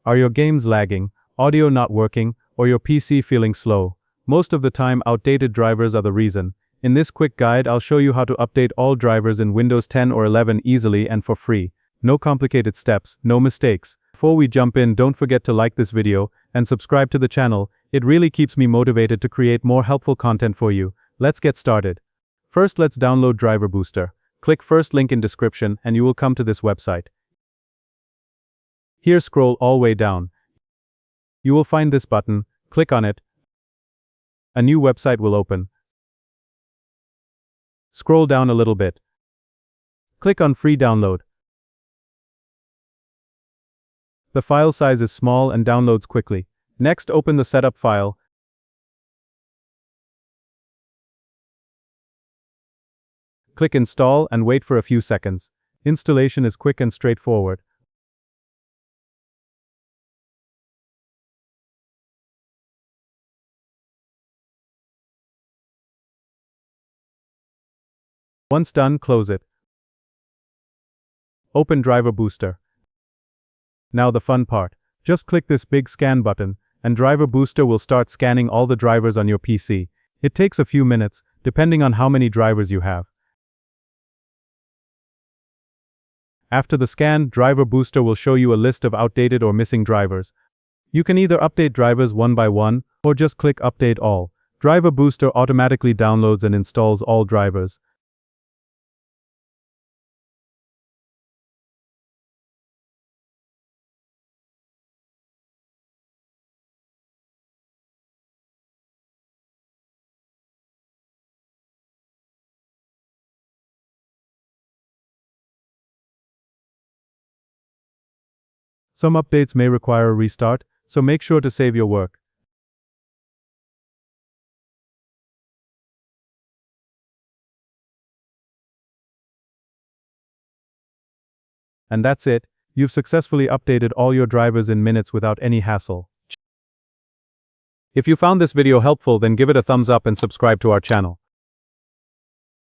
Are your games lagging, audio not working, or your PC feeling slow? Most of the time, outdated drivers are the reason. In this quick guide, I'll show you how to update all drivers in Windows 10 or 11 easily and for free. No complicated steps, no mistakes. Before we jump in, don't forget to like this video and subscribe to the channel. It really keeps me motivated to create more helpful content for you. Let's get started. First, let's download Driver Booster. Click first link in description and you will come to this website. Here, scroll all way down. You will find this button. Click on it. A new website will open. Scroll down a little bit. Click on Free Download. The file size is small and downloads quickly. Next, open the setup file. Click Install and wait for a few seconds. Installation is quick and straightforward. Once done, close it. Open Driver Booster. Now the fun part. Just click this big scan button, and Driver Booster will start scanning all the drivers on your PC. It takes a few minutes, depending on how many drivers you have. After the scan, Driver Booster will show you a list of outdated or missing drivers. You can either update drivers one by one, or just click Update All. Driver Booster automatically downloads and installs all drivers. Some updates may require a restart, so make sure to save your work. And that's it. You've successfully updated all your drivers in minutes without any hassle. If you found this video helpful, then give it a thumbs up and subscribe to our channel.